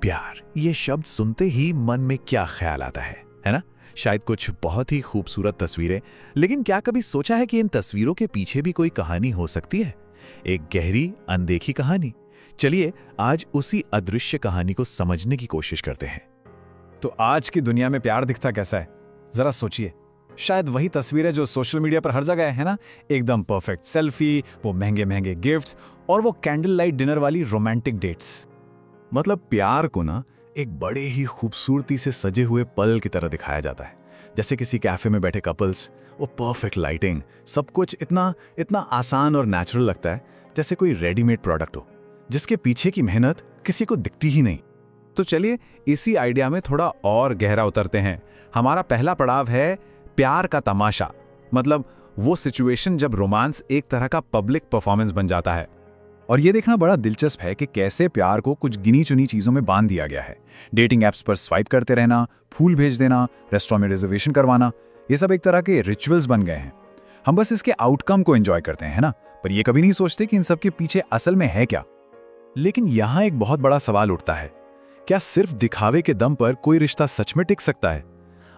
प्यार, ये शब्द सुनते ही मन में क्या ख्याल आता है ना? शायद कुछ बहुत ही खूबसूरत तस्वीरें, लेकिन क्या कभी सोचा है कि इन तस्वीरों के पीछे भी कोई कहानी हो सकती है? एक गहरी, अनदेखी कहानी। चलिए आज उसी अदृश्य कहानी को समझने की कोशिश करते हैं। तो आज की दुनिया में प्यार दिखता कैसा है? जरा सोचिए। शायद वही तस्वीरें जो सोशल मीडिया पर हर जगह है ना, एकदम परफेक्ट सेल्फी, वो महंगे महंगे गिफ्ट्स और वो कैंडल लाइट डिनर वाली रोमांटिक डेट्स। मतलब प्यार को ना एक बड़े ही खूबसूरती से सजे हुए पल की तरह दिखाया जाता है। जैसे किसी कैफे में बैठे कपल्स, वो परफेक्ट लाइटिंग, सब कुछ इतना इतना आसान और नेचुरल लगता है, जैसे कोई रेडीमेड प्रोडक्ट हो जिसके पीछे की मेहनत किसी को दिखती ही नहीं। तो चलिए इसी आइडिया में थोड़ा और गहरा उतरते हैं। हमारा पहला पड़ाव है प्यार का तमाशा। मतलब वो सिचुएशन जब रोमांस एक तरह का पब्लिक परफॉर्मेंस बन जाता है। और ये देखना बड़ा दिलचस्प है कि कैसे प्यार को कुछ गिनी चुनी चीजों में बांध दिया गया है। डेटिंग एप्स पर स्वाइप करते रहना, फूल भेज देना, रेस्टोरेंट में रिजर्वेशन करवाना, ये सब एक तरह के रिचुअल्स बन गए हैं। हम बस इसके आउटकम को एंजॉय करते हैं, है ना? पर ये कभी नहीं सोचते कि इन सब के पीछे असल में है क्या। लेकिन यहां एक बहुत बड़ा सवाल उठता है, क्या सिर्फ दिखावे के दम पर कोई रिश्ता सच में टिक सकता है?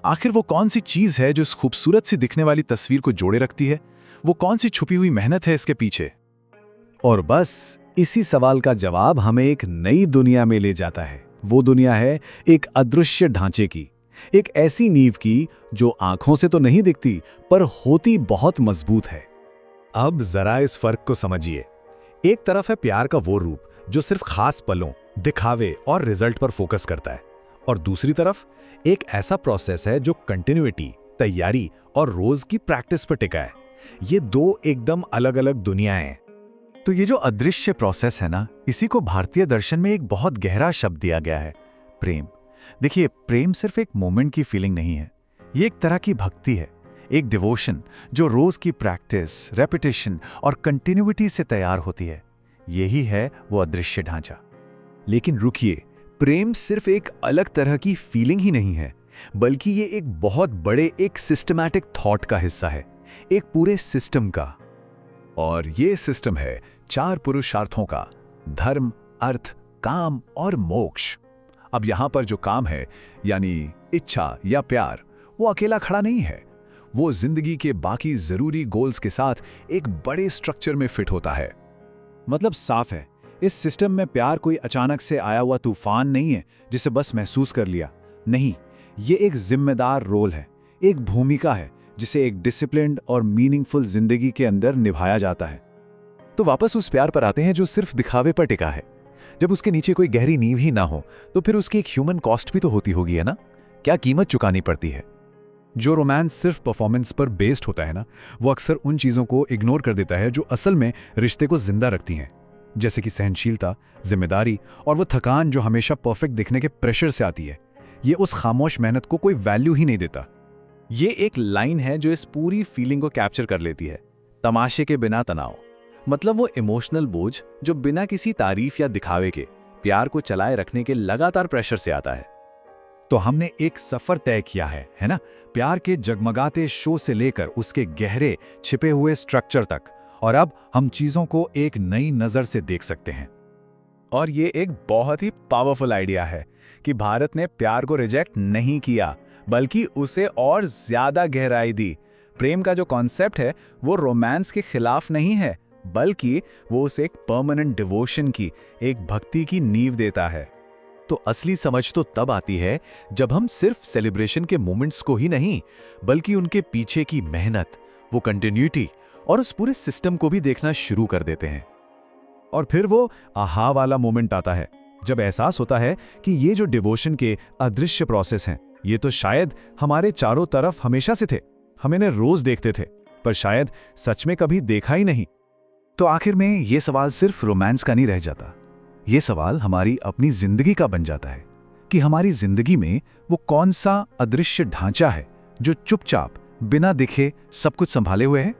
आखिर वो कौन सी चीज है जो इस खूबसूरत सी दिखने वाली तस्वीर को जोड़े रखती है? वो कौन सी छुपी हुई मेहनत है इसके पीछे? और बस इसी सवाल का जवाब हमें एक नई दुनिया में ले जाता है। वो दुनिया है एक अदृश्य ढांचे की, एक ऐसी नींव की जो आंखों से तो नहीं दिखती पर होती बहुत मजबूत है। अब जरा इस फर्क को समझिए। एक तरफ है प्यार का वो रूप जो सिर्फ खास पलों, दिखावे और रिजल्ट पर फोकस करता है, और दूसरी तरफ एक ऐसा प्रोसेस है जो कंटिन्यूटी, तैयारी और रोज की प्रैक्टिस पर टिका है। ये दो एकदम अलग अलग दुनियाएं हैं। तो ये जो अदृश्य प्रोसेस है ना, इसी को भारतीय दर्शन में एक बहुत गहरा शब्द दिया गया है, प्रेम। देखिए, प्रेम सिर्फ एक मोमेंट की फीलिंग नहीं है, ये एक तरह की भक्ति है, एक डिवोशन जो रोज की प्रैक्टिस, रेपिटेशन और कंटिन्यूटी से तैयार होती है। यही है वो अदृश्य ढांचा। लेकिन रुकिए, प्रेम सिर्फ एक अलग तरह की फीलिंग ही नहीं है, बल्कि ये एक बहुत बड़े एक सिस्टमैटिक थॉट का हिस्सा है, एक पूरे सिस्टम का। और ये सिस्टम है 4 पुरुषार्थों का: धर्म, अर्थ, काम और मोक्ष। अब यहां पर जो काम है, यानी इच्छा या प्यार, वो अकेला खड़ा नहीं है। वो जिंदगी के बाकी जरूरी गोल्स के साथ एक बड़े स्ट्रक्चर में फिट होता है। मतलब साफ है, इस सिस्टम में प्यार कोई अचानक से आया हुआ तूफान नहीं है जिसे बस महसूस कर लिया। नहीं, ये एक जिम्मेदार रोल है, एक भूमिका है जिसे एक डिसिप्लिन्ड और मीनिंगफुल जिंदगी के अंदर निभाया जाता है। तो वापस उस प्यार पर आते हैं जो सिर्फ दिखावे पर टिका है। जब उसके नीचे कोई गहरी नींव ही ना हो, तो फिर उसकी एक ह्यूमन कॉस्ट भी तो होती होगी, है ना? क्या कीमत चुकानी पड़ती है? जो रोमांस सिर्फ परफॉर्मेंस पर बेस्ड होता है ना, वो अक्सर उन चीजों को इग्नोर कर देता है जो असल में रिश्ते को जिंदा रखती हैं, जैसे कि सहनशीलता, जिम्मेदारी और वो थकान जो हमेशा परफेक्ट दिखने के प्रेशर से आती है। ये उस खामोश मेहनत को कोई वैल्यू ही नहीं देता। ये एक लाइन है जो इस पूरी फीलिंग को कैप्चर कर लेती है, तमाशे के बिना तनाव। मतलब वो इमोशनल बोझ जो बिना किसी तारीफ या दिखावे के प्यार को चलाए रखने के लगातार प्रेशर से आता है। तो हमने एक सफर तय किया है ना? प्यार के जगमगाते शो से लेकर उसके गहरे छिपे हुए स्ट्रक्चर तक। और अब हम चीजों को एक नई नजर से देख सकते हैं। और ये एक बहुत ही पावरफुल आइडिया है कि भारत ने प्यार को रिजेक्ट नहीं किया, बल्कि उसे और ज्यादा गहराई दी। प्रेम का जो कॉन्सेप्ट है वो रोमांस के खिलाफ नहीं है, बल्कि वो उसे एक परमानेंट डिवोशन की, एक भक्ति की नींव देता है। तो असली समझ तो तब आती है जब हम सिर्फ सेलिब्रेशन के मोमेंट्स को ही नहीं, बल्कि उनके पीछे की मेहनत, वो कंटिन्यूटी और उस पूरे सिस्टम को भी देखना शुरू कर देते हैं। और फिर वो आहा वाला मोमेंट आता है, जब एहसास होता है कि ये जो डिवोशन के अदृश्य प्रोसेस हैं, ये तो शायद हमारे चारों तरफ हमेशा से थे। हम इन्हें रोज देखते थे, पर शायद सच में कभी देखा ही नहीं। तो आखिर में ये सवाल सिर्फ रोमांस का नहीं रह जाता, ये सवाल हमारी अपनी जिंदगी का बन जाता है कि हमारी जिंदगी में वो कौन सा अदृश्य ढांचा है जो चुपचाप बिना दिखे सब कुछ संभाले हुए है।